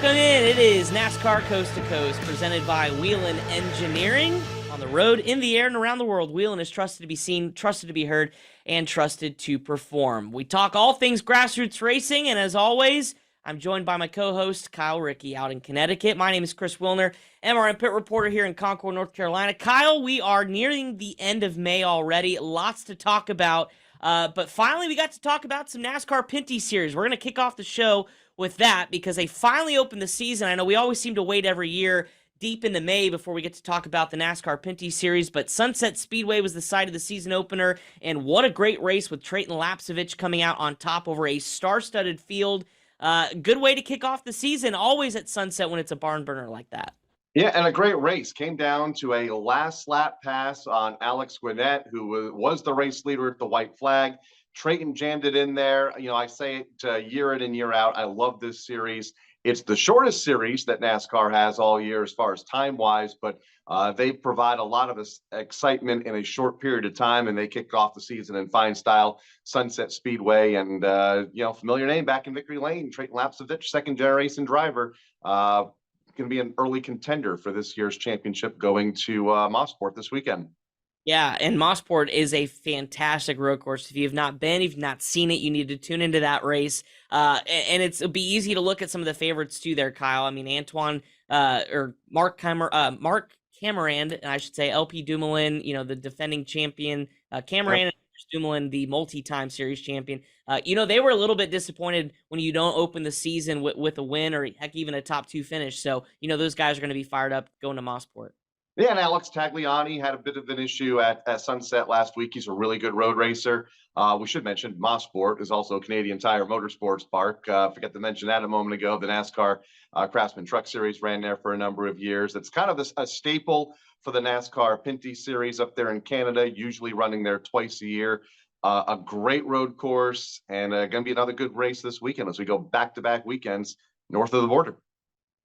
Welcome in. It is NASCAR Coast to Coast, presented by Whelen Engineering. On the road, in the air, and around the world, Whelen is trusted to be seen, trusted to be heard, and trusted to perform. We talk all things grassroots racing, and as always, I'm joined by my co-host, Kyle Rickey, out in Connecticut. My name is Chris Wilner, MRN Pit Reporter here in Concord, North Carolina. Kyle, we are nearing the end of May already. Lots to talk about, but finally we got to talk about some NASCAR Pinty Series. We're going to kick off the show with that because they finally opened the season. I know we always seem to wait every year deep into May before we get to talk about the NASCAR Pinty Series, but Sunset Speedway was the site of the season opener, and what a great race with Trayton Lapcevich coming out on top over a star-studded field. Good way to kick off the season, always at Sunset when it's a barn burner like that. Yeah, and a great race. Came down to a last lap pass on Alex Gwinnett, who was the race leader at the white flag. Trayton jammed it in there. You know, I say it year in and year out. I love this series. It's the shortest series that NASCAR has all year as far as time-wise, but they provide a lot of excitement in a short period of time, and they kick off the season in fine style. Sunset Speedway, and familiar name back in Victory Lane, Trayton Lapcevich, second-generation driver, going to be an early contender for this year's championship going to Mosport this weekend. Yeah, and Mosport is a fantastic road course. If you've not been, if you've not seen it, you need to tune into that race. And it'll be easy to look at some of the favorites too there, Kyle. I mean, Mark Cameron, I should say, LP Dumoulin, the defending champion, Cameron and Dumoulin, the multi-time series champion. They were a little bit disappointed when you don't open the season with a win or heck, even a top two finish. So, those guys are going to be fired up going to Mosport. Yeah, and Alex Tagliani had a bit of an issue at Sunset last week. He's a really good road racer. We should mention Mosport is also a Canadian Tire Motorsports Park. Forgot to mention that a moment ago. The NASCAR Craftsman Truck Series ran there for a number of years. It's kind of a staple for the NASCAR Pinty Series up there in Canada, usually running there twice a year. A great road course, and going to be another good race this weekend as we go back-to-back weekends north of the border.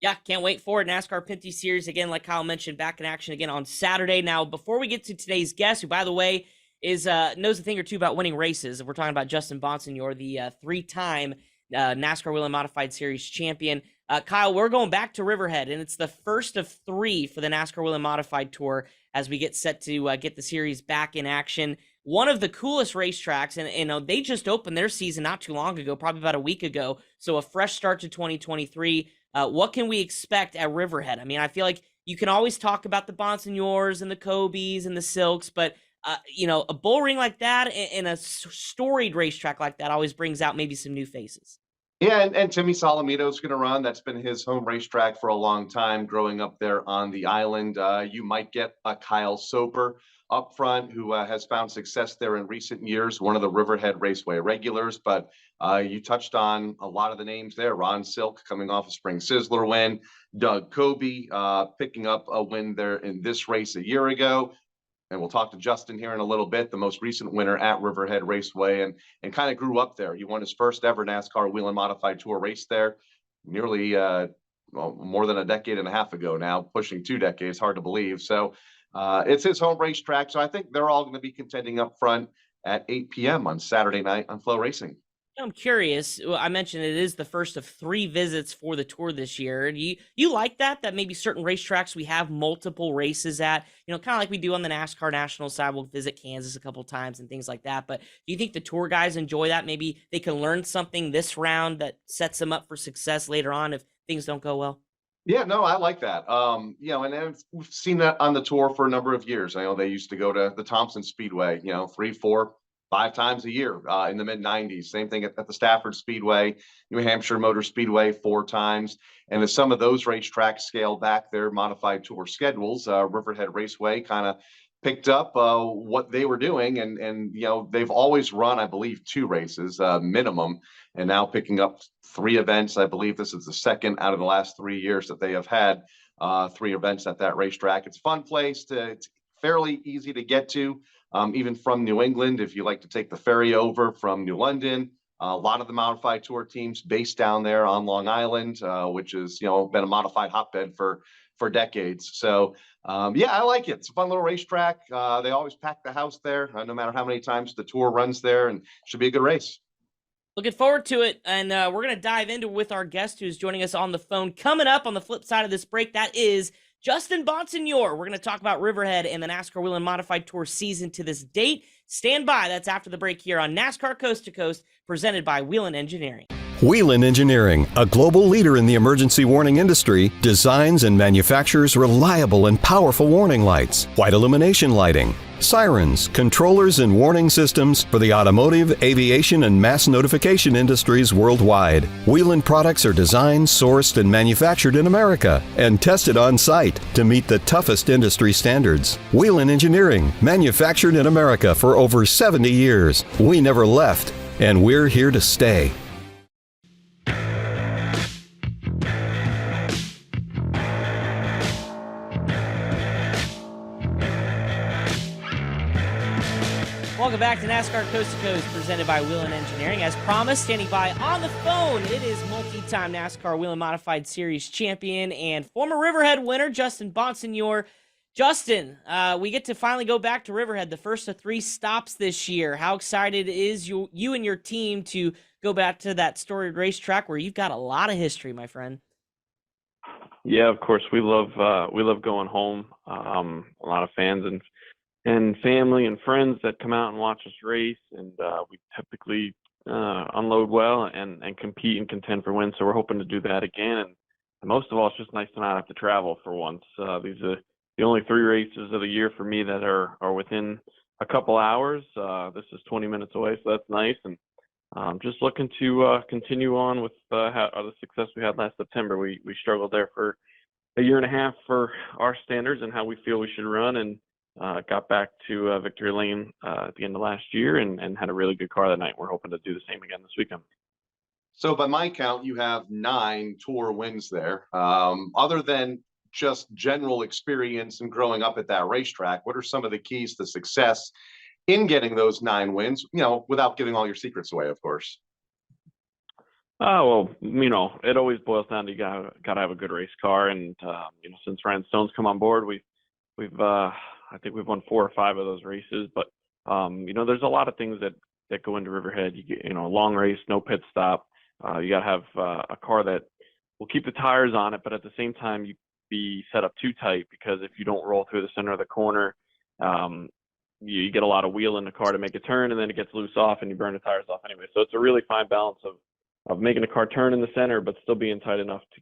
Yeah, can't wait for it. NASCAR Pinty Series, again, like Kyle mentioned, back in action again on Saturday. Now, before we get to today's guest, who, by the way, knows a thing or two about winning races, we're talking about Justin Bonsignore, the three-time NASCAR Whelen Modified Series champion. Kyle, we're going back to Riverhead, and it's the first of three for the NASCAR Whelen Modified Tour as we get set to get the series back in action. One of the coolest racetracks, and they just opened their season not too long ago, probably about a week ago, so a fresh start to 2023. What can we expect at Riverhead? I mean, I feel like you can always talk about the Bonsignores and the Kobe's and the Silks, but, a bull ring like that and a storied racetrack like that always brings out maybe some new faces. Yeah, and Timmy Solomito's going to run. That's been his home racetrack for a long time, growing up there on the island. You might get a Kyle Soper up front, who has found success there in recent years, one of the Riverhead Raceway regulars. But you touched on a lot of the names there. Ron Silk coming off a Spring Sizzler win. Doug Kobe picking up a win there in this race a year ago. And we'll talk to Justin here in a little bit, the most recent winner at Riverhead Raceway, and kind of grew up there. He won his first ever NASCAR Whelen Modified Tour race there nearly more than a decade and a half ago now, pushing 2 decades, hard to believe. So it's his home racetrack. So I think they're all going to be contending up front at 8 p.m. on Saturday night on Flow Racing. I'm curious. I mentioned it is the first of 3 visits for the tour this year. Do you like that maybe certain racetracks we have multiple races at? Kind of like we do on the NASCAR National side. We'll visit Kansas a couple times and things like that. But do you think the tour guys enjoy that? Maybe they can learn something this round that sets them up for success later on if things don't go well? Yeah, no, I like that. And we've seen that on the tour for a number of years. I know they used to go to the Thompson Speedway, 3, 4, 5 times a year in the mid-90s. Same thing at the Stafford Speedway, New Hampshire Motor Speedway 4 times. And as some of those racetracks scale back their modified tour schedules, Riverhead Raceway kind of picked up what they were doing. And they've always run, I believe, 2 races minimum, and now picking up 3 events. I believe this is the second out of the last 3 years that they have had 3 events at that racetrack. It's a fun place. It's fairly easy to get to. Even from New England, if you like to take the ferry over from New London. A lot of the modified tour teams based down there on Long Island, which has been a modified hotbed for decades. So I like it. It's a fun little racetrack. They always pack the house there, no matter how many times the tour runs there, and should be a good race. Looking forward to it, and we're going to dive into with our guest who's joining us on the phone. Coming up on the flip side of this break, that is Justin Bonsignore. We're going to talk about Riverhead and the NASCAR Whelen Modified Tour season to this date. Stand by. That's after the break here on NASCAR Coast to Coast, presented by Whelen Engineering. Whelen Engineering, a global leader in the emergency warning industry, designs and manufactures reliable and powerful warning lights, white illumination lighting, sirens, controllers, and warning systems for the automotive, aviation, and mass notification industries worldwide. Whelen products are designed, sourced, and manufactured in America and tested on site to meet the toughest industry standards. Whelen Engineering, manufactured in America for over 70 years. We never left, and we're here to stay. Welcome back to NASCAR Coast to Coast, presented by Whelen Engineering. As promised, standing by on the phone, it is multi-time NASCAR Whelen Modified Series champion and former Riverhead winner, Justin Bonsignore. Justin, we get to finally go back to Riverhead, the first of 3 stops this year. How excited is you and your team to go back to that storied racetrack where you've got a lot of history, my friend? Yeah, of course. We love going home. A lot of fans and family and friends that come out and watch us race, and we typically unload well and compete and contend for wins. So we're hoping to do that again. And most of all, it's just nice to not have to travel for once. These are the only 3 races of the year for me that are within a couple hours. This is 20 minutes away, so that's nice. And just looking to continue on with the success we had last September. We struggled there for a year and a half for our standards and how we feel we should run, and got back to victory lane at the end of last year and had a really good car that night. We're hoping to do the same again this weekend. So by my count, you have 9 tour wins there. Other than just general experience and growing up at that racetrack, what are some of the keys to success in getting those 9 wins, without giving all your secrets away, of course? Oh, well, it always boils down to you gotta have a good race car. And, since Ryan Stone's come on board, we've I think we've won 4 or 5 of those races, but there's a lot of things that go into Riverhead. You get, a long race, no pit stop. You got to have a car that will keep the tires on it, but at the same time, you be set up too tight, because if you don't roll through the center of the corner, you get a lot of wheel in the car to make a turn, and then it gets loose off and you burn the tires off anyway. So it's a really fine balance of making the car turn in the center, but still being tight enough to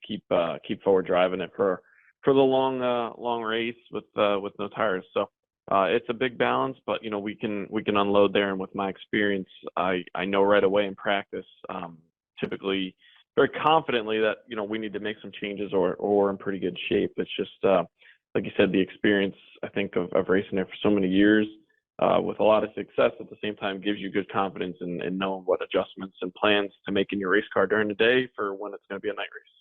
keep forward driving it for the long race with no tires. So it's a big balance, but we can unload there. And with my experience, I know right away in practice, typically very confidently that we need to make some changes or we're in pretty good shape. It's just like you said, the experience, I think, of racing there for so many years with a lot of success at the same time gives you good confidence in knowing what adjustments and plans to make in your race car during the day for when it's going to be a night race.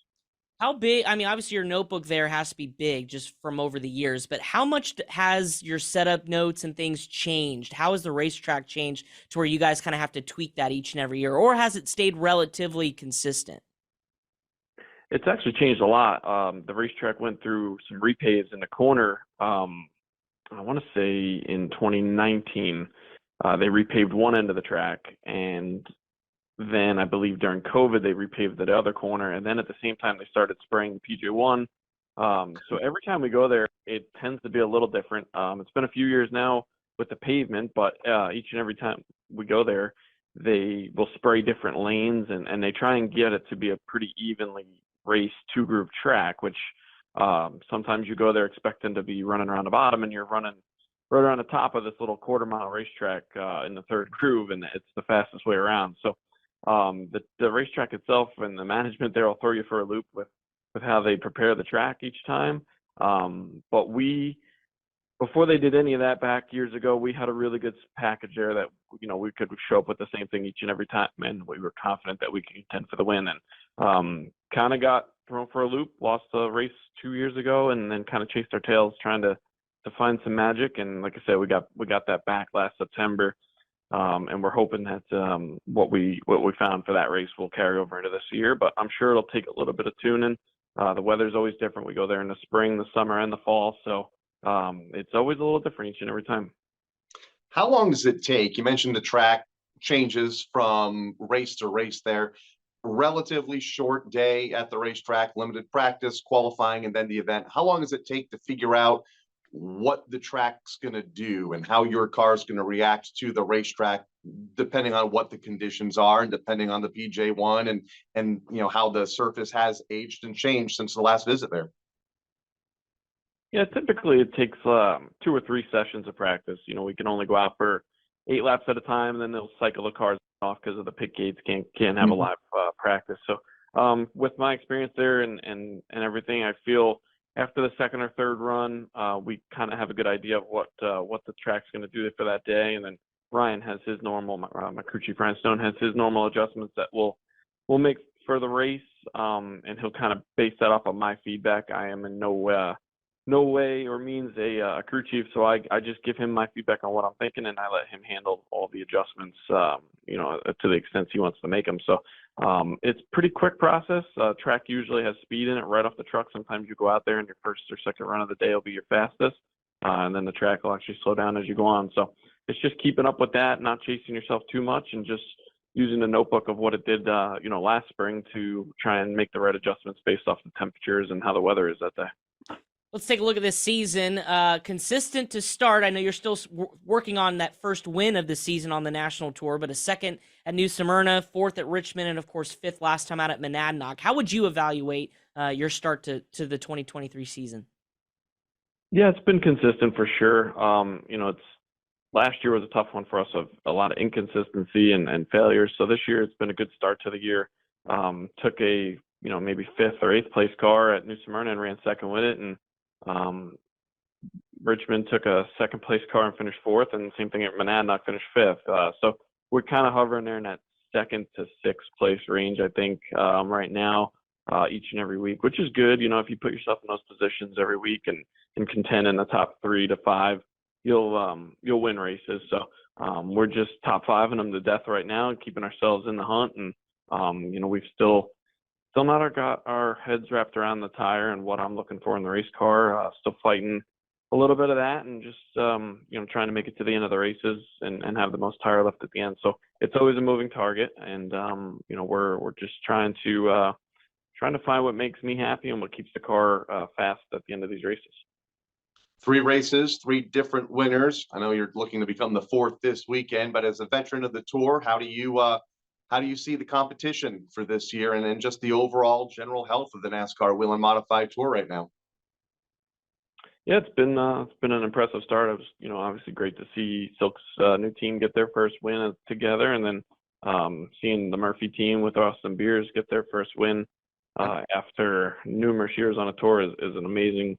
How big, I mean, obviously your notebook there has to be big just from over the years, but how much has your setup notes and things changed? How has the racetrack changed to where you guys kind of have to tweak that each and every year, or has it stayed relatively consistent? It's actually changed a lot. The racetrack went through some repaves in the corner. I want to say in 2019, they repaved one end of the track, and then I believe during COVID, they repaved the other corner. And then at the same time, they started spraying the PJ1. So every time we go there, it tends to be a little different. It's been a few years now with the pavement, but each and every time we go there, they will spray different lanes, and they try and get it to be a pretty evenly raced 2-groove track, which sometimes you go there expecting to be running around the bottom, and you're running right around the top of this little quarter-mile racetrack in the 3rd groove, and it's the fastest way around. So the racetrack itself and the management there will throw you for a loop with how they prepare the track each time. But before they did any of that back years ago, we had a really good package there that, we could show up with the same thing each and every time, and we were confident that we could contend for the win. And kind of got thrown for a loop, lost a race 2 years ago, and then kind of chased our tails trying to find some magic. And like I said, we got that back last September. And we're hoping that what we found for that race will carry over into this year, but I'm sure it'll take a little bit of tuning. The weather's always different. We go there in the spring, the summer, and the fall, so it's always a little different each and every time. How long does it take? You mentioned the track changes from race to race there. Relatively short day at the racetrack, limited practice, qualifying, and then the event. How long does it take to figure out what the track's going to do and how your car is going to react to the racetrack, depending on what the conditions are and depending on the PJ1 and how the surface has aged and changed since the last visit there? Yeah, typically it takes 2 or 3 sessions of practice. We can only go out for 8 laps at a time, and then they'll cycle the cars off because of the pit gates. Can't have a live practice. So with my experience there and everything, I feel after the second or third run, we kind of have a good idea of what the track's going to do for that day. And then Ryan has his normal, my crew chief Ryan Stone has his normal adjustments that we'll make for the race, and he'll kind of base that off of my feedback. I am in no way or means a crew chief, so I just give him my feedback on what I'm thinking, and I let him handle all the adjustments, to the extent he wants to make them. So it's pretty quick process. Track usually has speed in it right off the truck. Sometimes you go out there and your first or second run of the day will be your fastest, and then the track will actually slow down as you go on. So it's just keeping up with that, not chasing yourself too much, and just using the notebook of what it did, last spring to try and make the right adjustments based off the temperatures and how the weather is that day. Let's take a look at this season. Consistent to start. I know you're still working on that first win of the season on the national tour, but a second at New Smyrna, 4th at Richmond, and of course 5th last time out at Monadnock. How would you evaluate your start to the 2023 season? Yeah, it's been consistent for sure. It's last year was a tough one for us of a lot of inconsistency and failures. So this year it's been a good start to the year. Took a maybe 5th or 8th place car at New Smyrna and ran second with it, and Richmond took a 2nd place car and finished 4th, and same thing at Monadnock, finished 5th. So we're kind of hovering there in that 2nd to 6th place range, I think, right now, each and every week, which is good. If you put yourself in those positions every week and contend in the top 3 to 5, you'll win races. So we're just top 5 in them to death right now and keeping ourselves in the hunt. And we've still not got our heads wrapped around the tire and what I'm looking for in the race car. Still fighting a little bit of that and just trying to make it to the end of the races and have the most tire left at the end. So it's always a moving target, and we're just trying to find what makes me happy and what keeps the car fast at the end of these races. 3 races, 3 different winners. I know you're looking to become the 4th this weekend, but as a veteran of the tour, how do you see the competition for this year and then just the overall general health of the NASCAR Whelen Modified Tour right now? Yeah, it's been an impressive start. It was, obviously great to see Silk's new team get their first win together, and then seeing the Murphy team with Austin Beers get their first win after numerous years on a tour is an amazing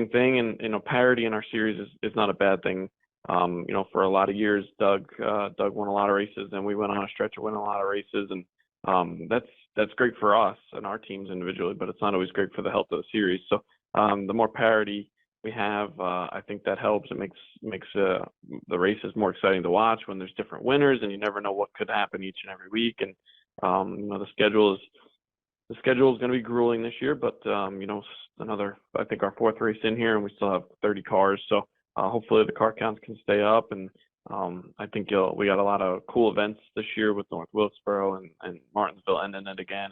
thing. And parity in our series is not a bad thing. For a lot of years, Doug won a lot of races, and we went on a stretch of winning a lot of races, and that's great for us and our teams individually, but it's not always great for the health of the series. So the more parity we have, I think that helps. It makes the races more exciting to watch when there's different winners, and you never know what could happen each and every week. And the schedule is going to be grueling this year, but I think our 4th race in here, and we still have 30 cars. So hopefully the car counts can stay up, and I think we got a lot of cool events this year with North Wilkesboro and Martinsville ending it again,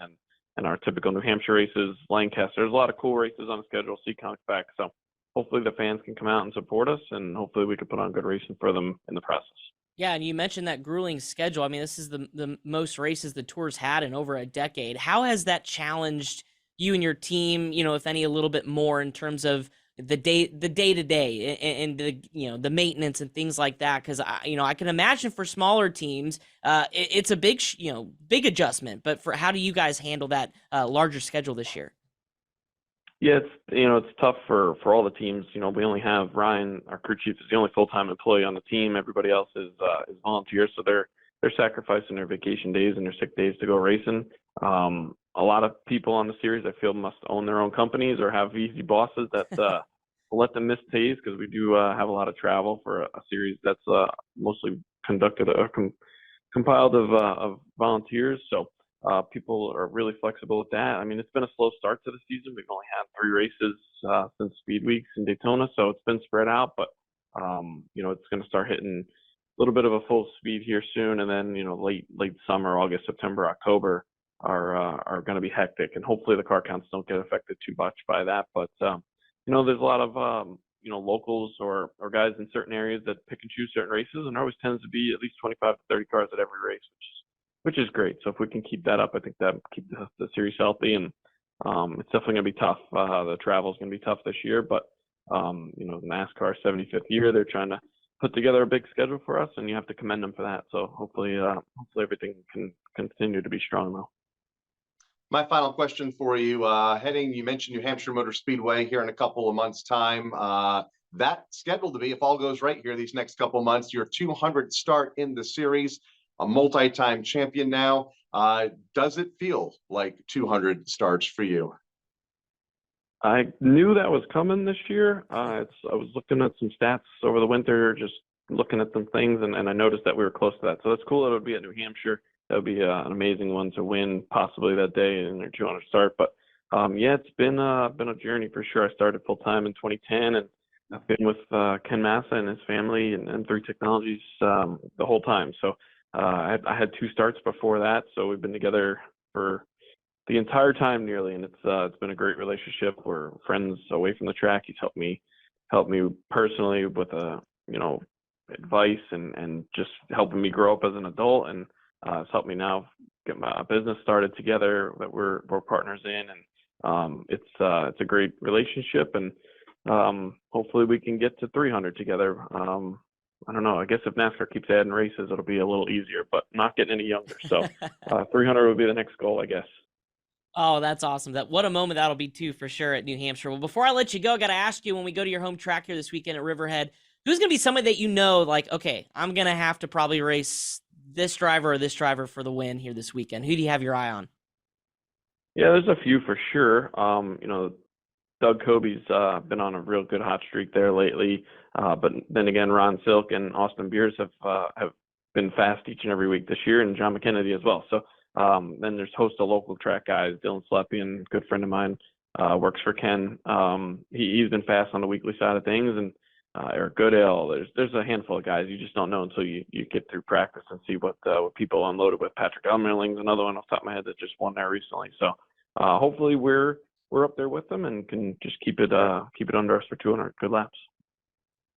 and our typical New Hampshire races, Lancaster. There's a lot of cool races on the schedule. Seaconk's back, so hopefully the fans can come out and support us, and hopefully we can put on good racing for them in the process. Yeah, and you mentioned that grueling schedule. I mean, this is the most races the tour's had in over a decade. How has that challenged you and your team, if any, a little bit more in terms of the day to day and the maintenance and things like that? Because I can imagine for smaller teams, it's a big adjustment. But how do you guys handle that larger schedule this year? Yeah, it's tough for all the teams. We only have Ryan, our crew chief, is the only full-time employee on the team. Everybody else is volunteers, so they're sacrificing their vacation days and their sick days to go racing. A lot of people on the series, I feel, must own their own companies or have easy bosses that will let them miss days, because we do have a lot of travel for a series that's mostly conducted or compiled of volunteers. So people are really flexible with that. I mean, it's been a slow start to the season. We've only had 3 races since Speed Weeks in Daytona, so it's been spread out. But it's going to start hitting little bit of a full speed here soon, and then late summer, August, September, October are going to be hectic, and hopefully the car counts don't get affected too much by that. But there's a lot of locals or guys in certain areas that pick and choose certain races, and there always tends to be at least 25 to 30 cars at every race, which is great. So if we can keep that up, I think that keep the series healthy, and it's definitely going to be tough. The travel is going to be tough this year, but NASCAR 75th year, they're trying to put together a big schedule for us, and you have to commend them for that. So hopefully everything can continue to be strong though. My final question for you, you mentioned New Hampshire Motor Speedway here in a couple of months' time. That's scheduled to be, if all goes right here these next couple of months, your 200th start in the series, a multi-time champion now. Does it feel like 200 starts for you? I knew that was coming this year. I was looking at some stats over the winter, just looking at some things, and I noticed that we were close to that. So it's cool that it would be at New Hampshire. That would be an amazing one to win, possibly that day in their 200 start. But it's been a journey for sure. I started full time in 2010, and I've been with Ken Massa and his family and M3 Technologies the whole time. So I had 2 starts before that, so we've been together for the entire time nearly, and it's been a great relationship. We're friends away from the track. He's helped me personally with advice and just helping me grow up as an adult, and it's helped me now get my business started together that we're partners in, and it's a great relationship, and hopefully we can get to 300 together. I don't know. I guess if NASCAR keeps adding races, it'll be a little easier, but not getting any younger. So 300 would be the next goal, I guess. Oh, that's awesome. What a moment that'll be too, for sure, at New Hampshire. Well, before I let you go, I got to ask you, when we go to your home track here this weekend at Riverhead, who's going to be somebody that like, okay, I'm going to have to probably race this driver or this driver for the win here this weekend? Who do you have your eye on? Yeah, there's a few for sure. Doug Kobe's been on a real good hot streak there lately. But then again, Ron Silk and Austin Beers have been fast each and every week this year, and John McKennedy as well. So then there's a host of local track guys. Dylan Slepian, good friend of mine, works for Ken. He's been fast on the weekly side of things, and Eric Goodale. There's a handful of guys you just don't know until you get through practice and see what people unloaded with. Patrick Elmerling's another one off the top of my head that just won there recently. So hopefully we're up there with them and can just keep it under us for 200 good laps.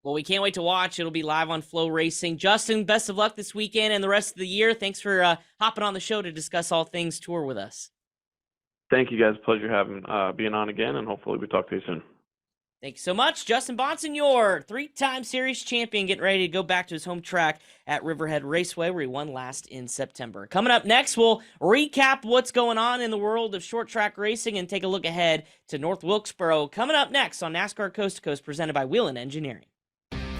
Well, we can't wait to watch. It'll be live on Flow Racing. Justin, best of luck this weekend and the rest of the year. Thanks for hopping on the show to discuss all things tour with us. Thank you, guys. Pleasure being on again, and hopefully we talk to you soon. Thank you so much. Justin Bonsignore, 3-time series champion, getting ready to go back to his home track at Riverhead Raceway, where he won last in September. Coming up next, we'll recap what's going on in the world of short track racing and take a look ahead to North Wilkesboro. Coming up next on NASCAR Coast to Coast, presented by Whelen Engineering.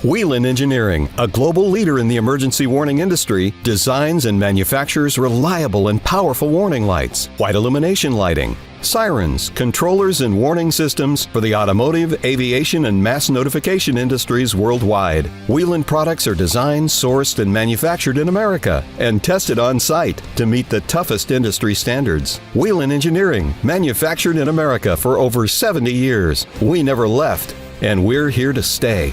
Whelen Engineering, a global leader in the emergency warning industry, designs and manufactures reliable and powerful warning lights, white illumination lighting, sirens, controllers, and warning systems for the automotive, aviation, and mass notification industries worldwide. Whelen products are designed, sourced, and manufactured in America and tested on site to meet the toughest industry standards. Whelen Engineering, manufactured in America for over 70 years. We never left, and we're here to stay.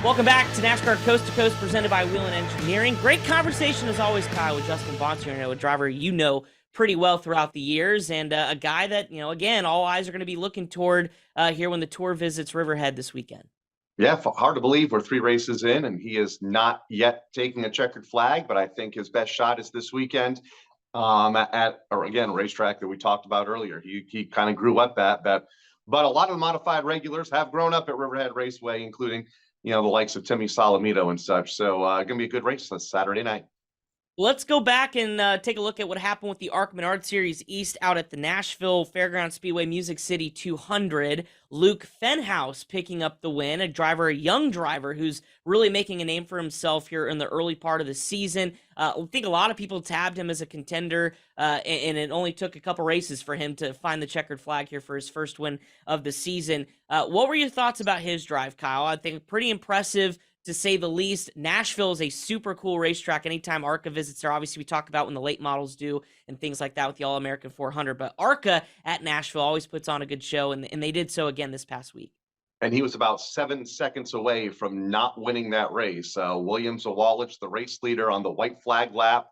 Welcome back to NASCAR Coast to Coast, presented by Whelen Engineering. Great conversation, as always, Kyle, with Justin Bonsignore, a driver you know pretty well throughout the years, and a guy that, again, all eyes are going to be looking toward here when the tour visits Riverhead this weekend. Yeah, hard to believe we're 3 races in, and he is not yet taking a checkered flag, but I think his best shot is this weekend at a racetrack that we talked about earlier. He kind of grew up at that, but a lot of the modified regulars have grown up at Riverhead Raceway, including the likes of Timmy Solomito and such. So going to be a good race this Saturday night. Let's go back and take a look at what happened with the ARC Menard Series East out at the Nashville Fairground Speedway Music City 200. Luke Fenhouse picking up the win, a young driver who's really making a name for himself here in the early part of the season. I think a lot of people tabbed him as a contender, and it only took a couple races for him to find the checkered flag here for his first win of the season. What were your thoughts about his drive, Kyle? I think pretty impressive to say the least. Nashville is a super cool racetrack. Anytime ARCA visits there, obviously we talk about when the late models do and things like that with the All-American 400, but ARCA at Nashville always puts on a good show, and they did so again this past week. And he was about 7 seconds away from not winning that race. William Sawalich, the race leader on the white flag lap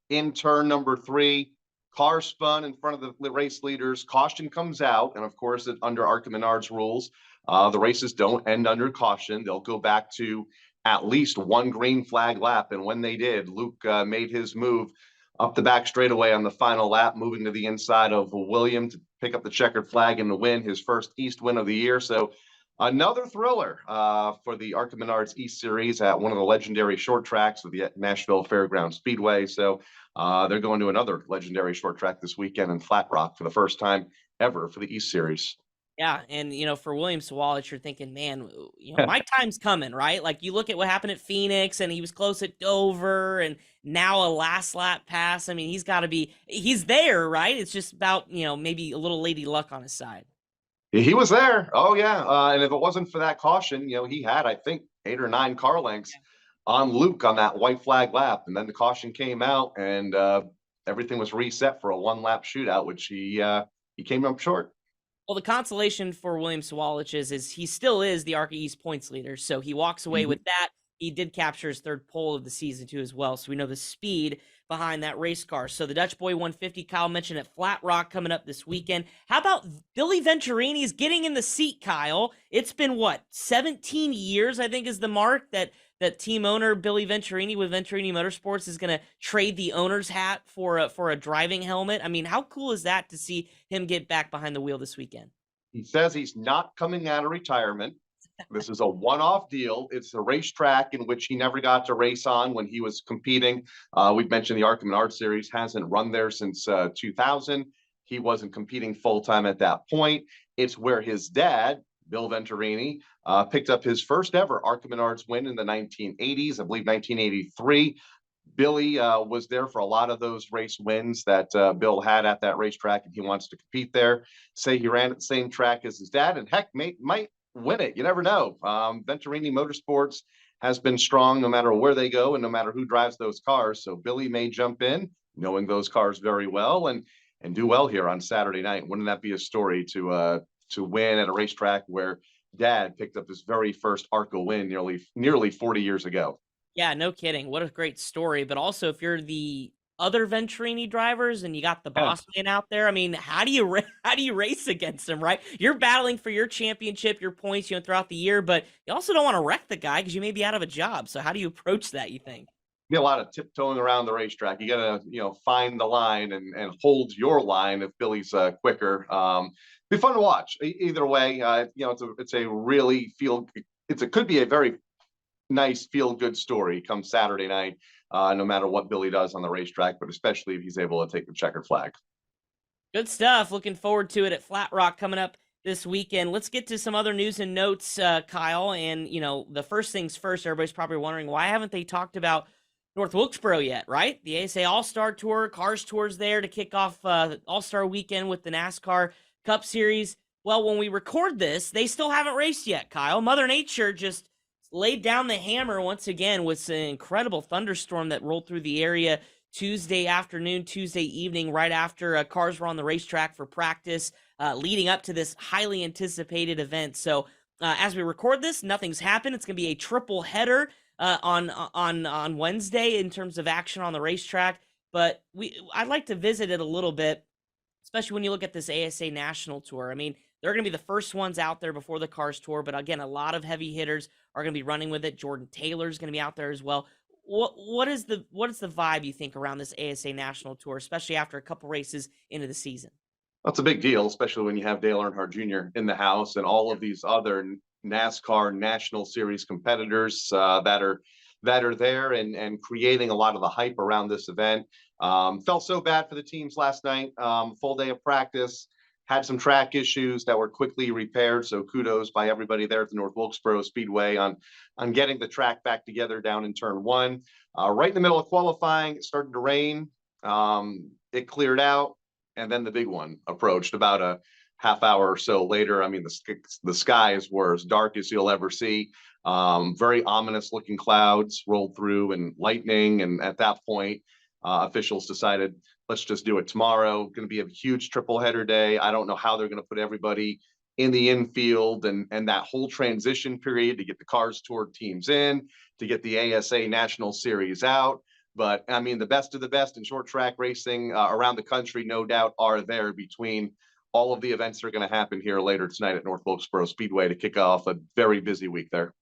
in turn number 3. Car spun in front of the race leaders. Caution comes out. And of course, under ARCA Menards rules, the races don't end under caution. They'll go back to at least one green flag lap. And when they did, Luke made his move up the back straightaway on the final lap, moving to the inside of William to pick up the checkered flag and to win his first East win of the year. So another thriller for the ARCA Menards East Series at one of the legendary short tracks of the Nashville Fairgrounds Speedway. So they're going to another legendary short track this weekend in Flat Rock for the first time ever for the East Series. Yeah, and for William Sawalich, you're thinking, man, my time's coming, right? Like you look at what happened at Phoenix, and he was close at Dover, and now a last lap pass. I mean, he's there, right? It's just about maybe a little lady luck on his side. He was there. Oh yeah, and if it wasn't for that caution, he had, I think, 8 or 9 car lengths on Luke on that white flag lap, and then the caution came out, and everything was reset for a 1-lap shootout, which he came up short. Well, the consolation for William Sawalich is he still is the ARCA East points leader, so he walks away with that. He did capture his 3rd pole of the season too as well, so we know the speed behind that race car. So the Dutch Boy 150, Kyle mentioned at Flat Rock coming up this weekend. How about Billy Venturini is getting in the seat, Kyle? It's been 17 years, I think, is the mark that team owner Billy Venturini with Venturini Motorsports is going to trade the owner's hat for a driving helmet. I mean, how cool is that to see him get back behind the wheel this weekend? He says he's not coming out of retirement. This is a one-off deal. It's a racetrack in which he never got to race on when he was competing. We've mentioned the ARCA Menards Series hasn't run there since 2000. He wasn't competing full-time at that point. It's where his dad, Bill Venturini, picked up his first ever ARCA Menards win in the 1980s, I believe 1983. Billy was there for a lot of those race wins that Bill had at that racetrack, and he wants to compete there. Say he ran at the same track as his dad, and heck, might win it. You never know. Venturini Motorsports has been strong no matter where they go and no matter who drives those cars. So Billy may jump in, knowing those cars very well, and do well here on Saturday night. Wouldn't that be a story to win at a racetrack where Dad picked up his very first ARCA win nearly 40 years ago? Yeah, no kidding. What a great story. But also, if you're the other Venturini drivers and you got the boss man out there, I mean, how do you race against him, right? You're battling for your championship, your points, throughout the year, but you also don't want to wreck the guy because you may be out of a job. So how do you approach that, you think? Be a lot of tiptoeing around the racetrack. You gotta, find the line and hold your line if Billy's quicker. Be fun to watch. Either way, it's a really it could be a very nice feel-good story come Saturday night, no matter what Billy does on the racetrack, but especially if he's able to take the checkered flag. Good stuff. Looking forward to it at Flat Rock coming up this weekend. Let's get to some other news and notes, Kyle. And, the first things first, everybody's probably wondering, why haven't they talked about North Wilkesboro yet, right? The ASA All-Star Tour, Cars Tour's there to kick off All-Star Weekend with the NASCAR Cup Series. Well, when we record this, they still haven't raced yet, Kyle. Mother Nature just laid down the hammer once again with an incredible thunderstorm that rolled through the area Tuesday afternoon, Tuesday evening, right after cars were on the racetrack for practice, leading up to this highly anticipated event. So as we record this, nothing's happened. It's going to be a triple header on Wednesday in terms of action on the racetrack. But I'd like to visit it a little bit, especially when you look at this ASA National Tour. I mean, they're going to be the first ones out there before the Cars Tour, but again, a lot of heavy hitters are going to be running with it. Jordan Taylor's going to be out there as well. What is the vibe you think around this ASA National Tour, especially after a couple races into the season? That's a big deal, especially when you have Dale Earnhardt Jr. in the house and all of these other NASCAR National Series competitors that are there and creating a lot of the hype around this event. Felt so bad for the teams last night. Full day of practice. Had some track issues that were quickly repaired. So kudos by everybody there at the North Wilkesboro Speedway on getting the track back together down in turn 1. Right in the middle of qualifying, it started to rain. It cleared out. And then the big one approached about a half hour or so later, I mean, the skies were as dark as you'll ever see. Very ominous looking clouds rolled through and lightning. And at that point, officials decided, let's just do it tomorrow. Going to be a huge triple header day. I don't know how they're going to put everybody in the infield and that whole transition period to get the Cars Tour teams in, to get the ASA National Series out. But I mean, the best of the best in short track racing around the country, no doubt, are there between all of the events that are going to happen here later tonight at North Wilkesboro Speedway to kick off a very busy week there.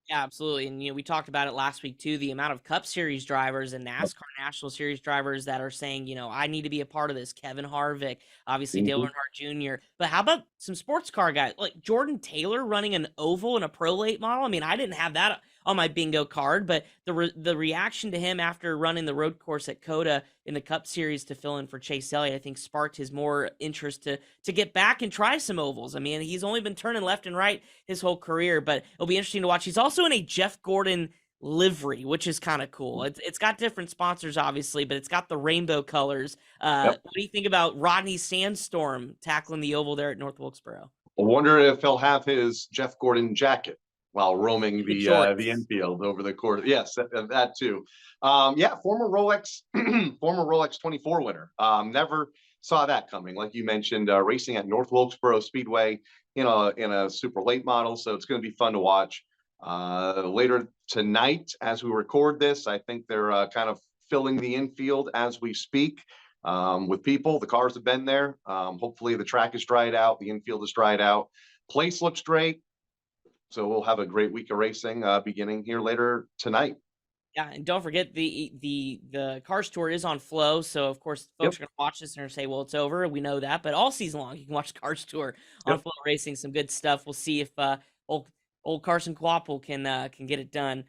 Yeah, absolutely. And we talked about it last week too, the amount of Cup Series drivers and NASCAR National Series drivers that are saying, I need to be a part of this. Kevin Harvick, obviously Dale Earnhardt Jr. But how about some sports car guys like Jordan Taylor running an oval in a Pro Late model? I mean, I didn't have that on my bingo card, but the reaction to him after running the road course at COTA in the Cup Series to fill in for Chase Elliott, I think sparked his more interest to get back and try some ovals. I mean, he's only been turning left and right his whole career, but it'll be interesting to watch. He's also in a Jeff Gordon livery, which is kind of cool. It's got different sponsors, obviously, but it's got the rainbow colors. What do you think about Rodney Sandstorm tackling the oval there at North Wilkesboro? I wonder if he'll have his Jeff Gordon jacket while roaming the infield over the course. Yes, that too. Former Rolex 24 winner. Never saw that coming. Like you mentioned, racing at North Wilkesboro Speedway in a super late model. So it's going to be fun to watch. Later tonight, as we record this, I think they're kind of filling the infield as we speak with people. The cars have been there. Hopefully the track is dried out. The infield is dried out. Place looks great. So we'll have a great week of racing beginning here later tonight. Yeah, and don't forget the Cars Tour is on Flow, so of course folks are going to watch this and say, "Well, it's over." We know that, but all season long you can watch the Cars Tour on Flow Racing. Some good stuff. We'll see if old Carson Quapple can get it done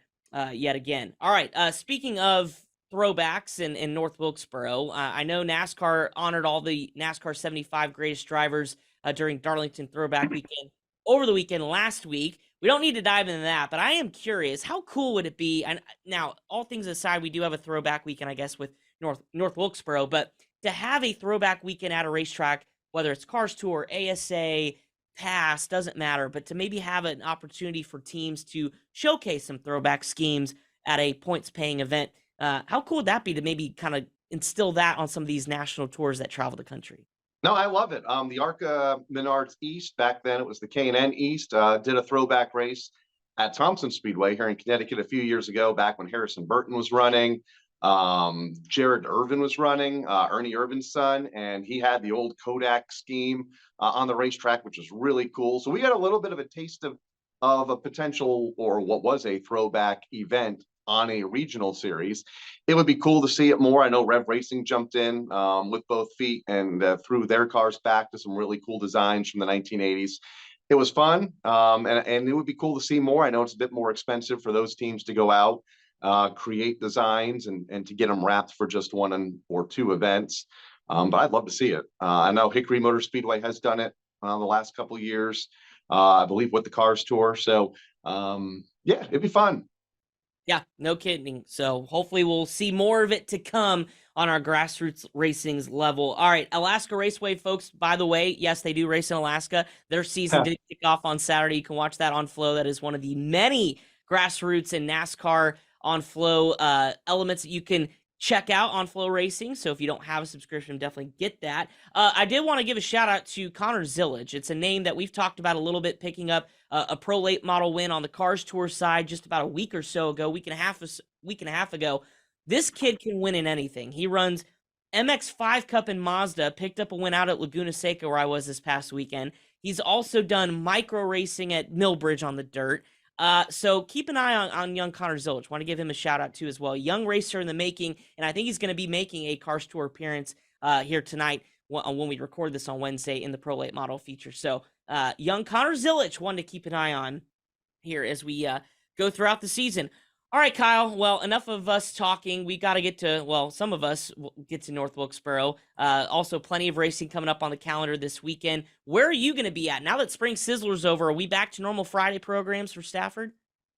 yet again. All right. Speaking of throwbacks in North Wilkesboro, I know NASCAR honored all the NASCAR 75 greatest drivers during Darlington Throwback Weekend over the weekend last week. We don't need to dive into that, but I am curious, how cool would it be? And now, all things aside, we do have a throwback weekend, I guess, with North Wilkesboro, but to have a throwback weekend at a racetrack, whether it's Cars Tour, ASA, Pass, doesn't matter, but to maybe have an opportunity for teams to showcase some throwback schemes at a points-paying event, how cool would that be to maybe kind of instill that on some of these national tours that travel the country? No, I love it. The ARCA Menards East, back then it was the K&N East, did a throwback race at Thompson Speedway here in Connecticut a few years ago, back when Harrison Burton was running. Jared Irvin was running, Ernie Irvin's son, and he had the old Kodak scheme on the racetrack, which was really cool. So we got a little bit of a taste of a potential, or what was a throwback event on a regional series. It would be cool to see it more. I know Rev Racing jumped in with both feet and threw their cars back to some really cool designs from the 1980s. It was fun, and it would be cool to see more. I know it's a bit more expensive for those teams to go out, create designs and to get them wrapped for just one or two events. But I'd love to see it. I know Hickory Motor Speedway has done it the last couple of years, I believe with the Cars Tour. So it'd be fun. Yeah, no kidding. So hopefully we'll see more of it to come on our grassroots racing's level. All right, Alaska Raceway, folks, by the way, yes, they do race in Alaska. Their season did kick off on Saturday. You can watch that on Flow. That is one of the many grassroots and NASCAR on Flow elements that you can check out on Flow Racing. So if you don't have a subscription, definitely get that. I did want to give a shout out to Connor Zillage. It's a name that we've talked about a little bit, picking up a pro late model win on the Cars Tour side just about a week or so ago, week and a half ago. This kid can win in anything. He runs MX5 Cup in Mazda, picked up a win out at Laguna Seca where I was this past weekend. He's also done micro racing at Millbridge on the dirt. So keep an eye on young Connor Zillage. Want to give him a shout out too as well. Young racer in the making, and I think he's going to be making a Cars Tour appearance here tonight when we record this on Wednesday in the Pro Late Model feature. So young Connor Zillage, one to keep an eye on here as we go throughout the season. All right, Kyle. Well, enough of us talking. We got to get to, well, some of us will get to North Wilkesboro. Also, plenty of racing coming up on the calendar this weekend. Where are you going to be at? Now that Spring Sizzler's over, are we back to normal Friday programs for Stafford?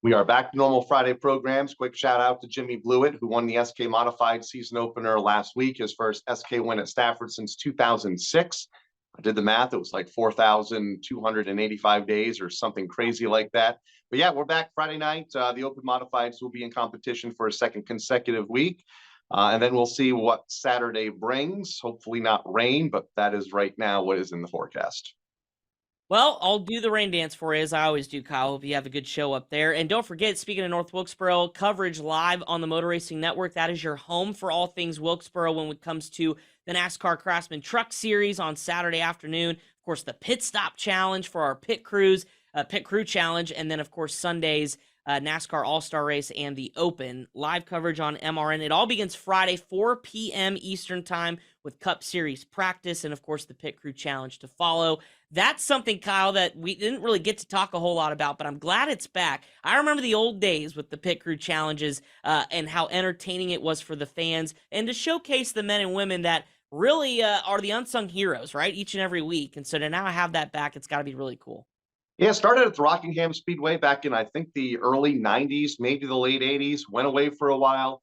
We are back to normal Friday programs. Quick shout out to Jimmy Blewett, who won the SK Modified season opener last week, his first SK win at Stafford since 2006. I did the math. It was like 4,285 days or something crazy like that. But yeah, we're back Friday night. The Open Modifieds will be in competition for a second consecutive week. And then we'll see what Saturday brings. Hopefully not rain, but that is right now what is in the forecast. Well, I'll do the rain dance for you, as I always do, Kyle. Hope you have a good show up there. And don't forget, speaking of North Wilkesboro, coverage live on the Motor Racing Network. That is your home for all things Wilkesboro when it comes to the NASCAR Craftsman Truck Series on Saturday afternoon. Of course, the Pit Stop Challenge for our Pit Crew Challenge. And then, of course, Sunday's NASCAR All-Star Race and the Open. Live coverage on MRN. It all begins Friday, 4 p.m. Eastern Time with Cup Series practice and, of course, the Pit Crew Challenge to follow. That's something, Kyle, that we didn't really get to talk a whole lot about, but I'm glad it's back. I remember the old days with the Pit Crew Challenges and how entertaining it was for the fans and to showcase the men and women that really are the unsung heroes, right, each and every week. And so to now have that back, it's got to be really cool. Yeah, started at the Rockingham Speedway back in, I think, the early 90s, maybe the late 80s, went away for a while.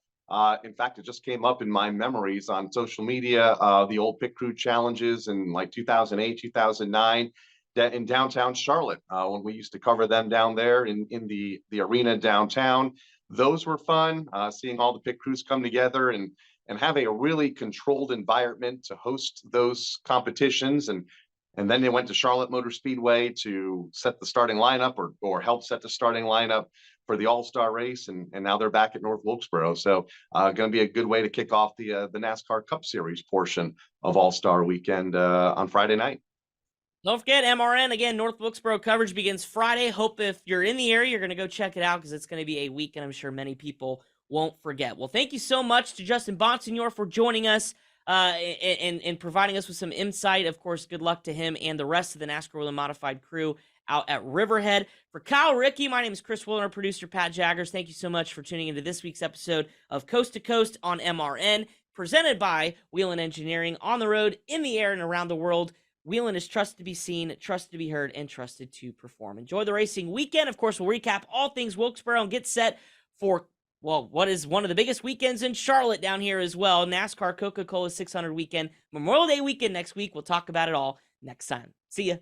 In fact, it just came up in my memories on social media, the old Pit Crew Challenges in like 2008, 2009 in downtown Charlotte, when we used to cover them down there in the arena downtown. Those were fun, seeing all the pit crews come together and having a really controlled environment to host those competitions. And then they went to Charlotte Motor Speedway to set the starting lineup or help set the starting lineup for the All-Star race. And now they're back at North Wilkesboro. So going to be a good way to kick off the NASCAR Cup Series portion of All-Star weekend on Friday night. Don't forget, MRN, again, North Wilkesboro coverage begins Friday. Hope if you're in the area, you're going to go check it out because it's going to be a weekend I'm sure many people won't forget. Well, thank you so much to Justin Bonsignore for joining us and providing us with some insight. Of course, good luck to him and the rest of the NASCAR Whelen Modified crew out at Riverhead. For Kyle Rickey, my name is Chris Wheeler, producer Pat Jaggers. Thank you so much for tuning into this week's episode of Coast to Coast on MRN, presented by Whelen Engineering, on the road, in the air, and around the world. Whelen is trusted to be seen, trusted to be heard, and trusted to perform. Enjoy the racing weekend. Of course, we'll recap all things Wilkesboro and get set for, well, what is one of the biggest weekends in Charlotte down here as well, NASCAR Coca-Cola 600 weekend, Memorial Day weekend next week. We'll talk about it all next time. See ya.